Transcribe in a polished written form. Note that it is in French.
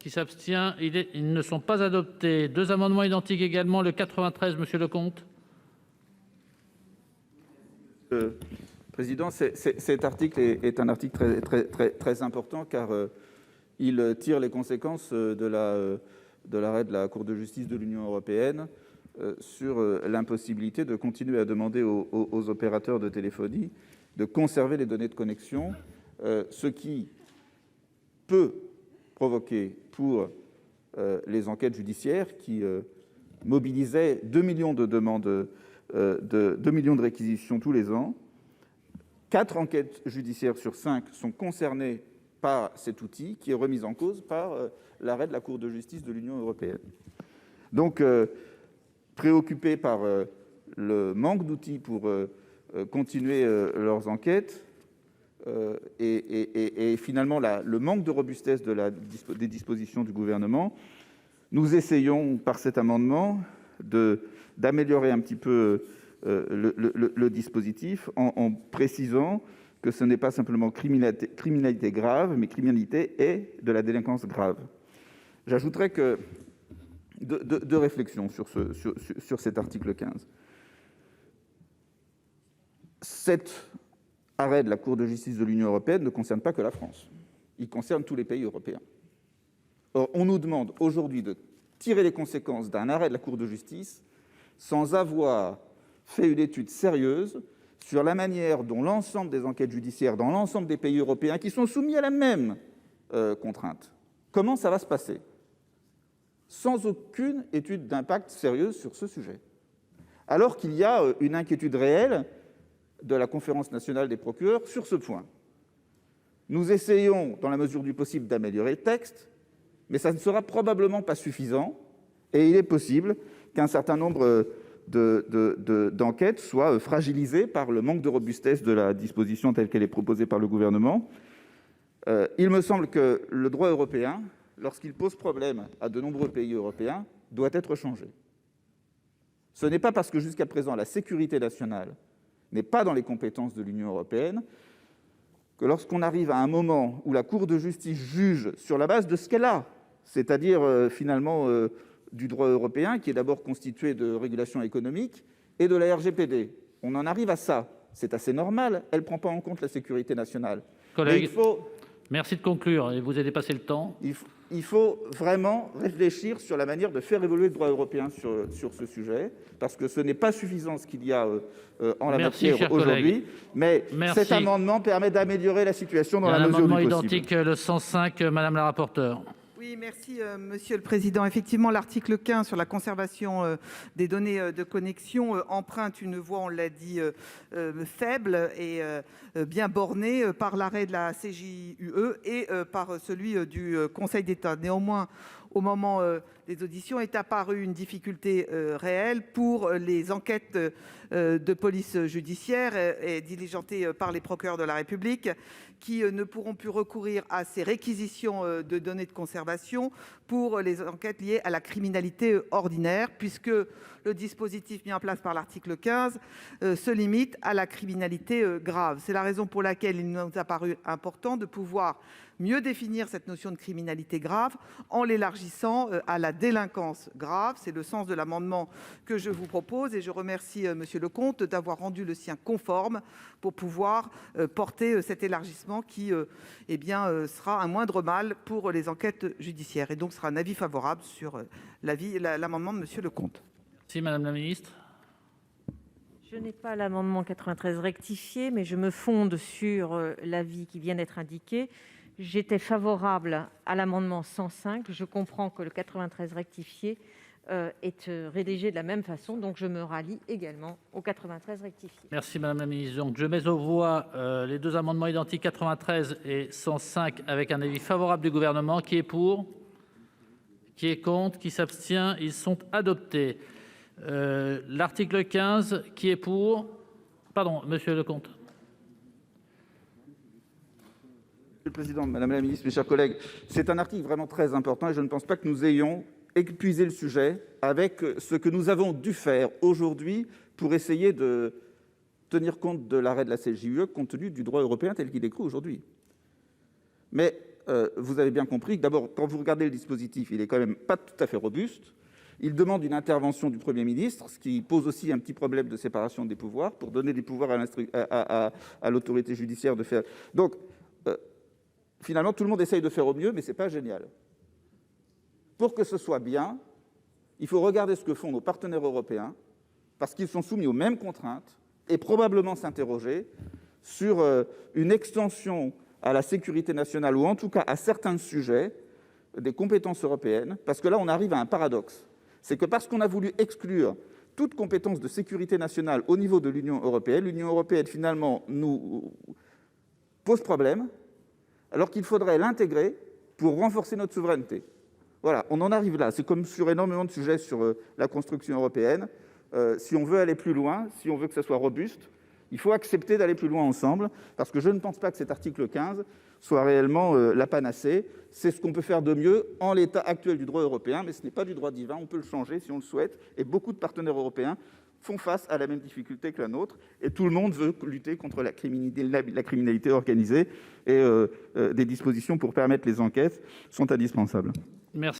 Qui s'abstient? Ils ne sont pas adoptés. Deux amendements identiques également, le 93, Monsieur Lecomte. Président, cet article est un article très important car il tire les conséquences de l'arrêt de la Cour de justice de l'Union européenne sur l'impossibilité de continuer à demander aux opérateurs de téléphonie de conserver les données de connexion, ce qui peut provoquer pour les enquêtes judiciaires qui mobilisaient 2 millions de demandes, 2 millions de réquisitions tous les ans. 4 enquêtes judiciaires sur 5 sont concernées par cet outil qui est remis en cause par l'arrêt de la Cour de justice de l'Union européenne. Donc, préoccupés par le manque d'outils pour continuer leurs enquêtes et finalement le manque de robustesse des dispositions du gouvernement, nous essayons par cet amendement d'améliorer un petit peu le dispositif en précisant que ce n'est pas simplement criminalité grave, mais criminalité et de la délinquance grave. J'ajouterais que deux réflexions sur cet article 15. Cet arrêt de la Cour de justice de l'Union européenne ne concerne pas que la France, il concerne tous les pays européens. Or, on nous demande aujourd'hui de tirer les conséquences d'un arrêt de la Cour de justice sans avoir fait une étude sérieuse sur la manière dont l'ensemble des enquêtes judiciaires dans l'ensemble des pays européens qui sont soumis à la même contrainte, comment ça va se passer, sans aucune étude d'impact sérieuse sur ce sujet. Alors qu'il y a une inquiétude réelle de la Conférence nationale des procureurs sur ce point. Nous essayons, dans la mesure du possible, d'améliorer le texte, mais ça ne sera probablement pas suffisant, et il est possible qu'un certain nombre d'enquêtes soient fragilisées par le manque de robustesse de la disposition telle qu'elle est proposée par le gouvernement. Il me semble que le droit européen, lorsqu'il pose problème à de nombreux pays européens, doit être changé. Ce n'est pas parce que jusqu'à présent la sécurité nationale n'est pas dans les compétences de l'Union européenne que lorsqu'on arrive à un moment où la Cour de justice juge sur la base de ce qu'elle a, c'est-à-dire finalement du droit européen, qui est d'abord constitué de régulation économique et de la RGPD. On en arrive à ça. C'est assez normal. Elle ne prend pas en compte la sécurité nationale. Collègue, merci de conclure. Et vous avez dépassé le temps. Il faut vraiment réfléchir sur la manière de faire évoluer le droit européen sur ce sujet, parce que ce n'est pas suffisant ce qu'il y a en la matière aujourd'hui. Mais cet amendement permet d'améliorer la situation dans la mesure du possible. L'amendement identique, le 105, Madame la rapporteure. Oui, merci, Monsieur le Président. Effectivement, l'article 15 sur la conservation des données de connexion emprunte une voie, on l'a dit, faible et bien bornée par l'arrêt de la CJUE et par celui du Conseil d'État. Néanmoins, au moment des auditions, est apparue une difficulté réelle pour les enquêtes de police judiciaire et diligentées par les procureurs de la République, qui ne pourront plus recourir à ces réquisitions de données de conservation pour les enquêtes liées à la criminalité ordinaire, puisque le dispositif mis en place par l'article 15 se limite à la criminalité grave. C'est la raison pour laquelle il nous a paru important de pouvoir mieux définir cette notion de criminalité grave en l'élargissant à la délinquance grave. C'est le sens de l'amendement que je vous propose et je remercie Monsieur Lecomte d'avoir rendu le sien conforme pour pouvoir porter cet élargissement qui sera un moindre mal pour les enquêtes judiciaires. Et donc, ce sera un avis favorable sur l'amendement de Monsieur Lecomte. Merci Madame la Ministre. Je n'ai pas l'amendement 93 rectifié, mais je me fonde sur l'avis qui vient d'être indiqué. J'étais favorable à l'amendement 105. Je comprends que le 93 rectifié est rédigé de la même façon, donc je me rallie également au 93 rectifié. Merci Madame la Ministre. Donc, je mets aux voix les deux amendements identiques 93 et 105 avec un avis favorable du Gouvernement. Qui est pour? Qui est contre? Qui s'abstient? Ils sont adoptés. L'article 15, qui est pour? Pardon, Monsieur Lecomte. Monsieur le Président, Madame la Ministre, mes chers collègues, c'est un article vraiment très important et je ne pense pas que nous ayons épuisé le sujet avec ce que nous avons dû faire aujourd'hui pour essayer de tenir compte de l'arrêt de la CJUE compte tenu du droit européen tel qu'il est écrit aujourd'hui. Mais vous avez bien compris que d'abord, quand vous regardez le dispositif, il est quand même pas tout à fait robuste. Il demande une intervention du Premier ministre, ce qui pose aussi un petit problème de séparation des pouvoirs, pour donner des pouvoirs à l'autorité judiciaire de faire. Donc, finalement, tout le monde essaye de faire au mieux, mais ce n'est pas génial. Pour que ce soit bien, il faut regarder ce que font nos partenaires européens, parce qu'ils sont soumis aux mêmes contraintes, et probablement s'interroger sur une extension à la sécurité nationale, ou en tout cas à certains sujets, des compétences européennes, parce que là, on arrive à un paradoxe. C'est que parce qu'on a voulu exclure toute compétence de sécurité nationale au niveau de l'Union européenne, finalement, nous pose problème, alors qu'il faudrait l'intégrer pour renforcer notre souveraineté. Voilà, on en arrive là. C'est comme sur énormément de sujets sur la construction européenne. Si on veut aller plus loin, si on veut que ça soit robuste, il faut accepter d'aller plus loin ensemble, parce que je ne pense pas que cet article 15 soit réellement la panacée. C'est ce qu'on peut faire de mieux en l'état actuel du droit européen, mais ce n'est pas du droit divin, on peut le changer si on le souhaite, et beaucoup de partenaires européens font face à la même difficulté que la nôtre, et tout le monde veut lutter contre la criminalité organisée, et des dispositions pour permettre les enquêtes sont indispensables. Merci.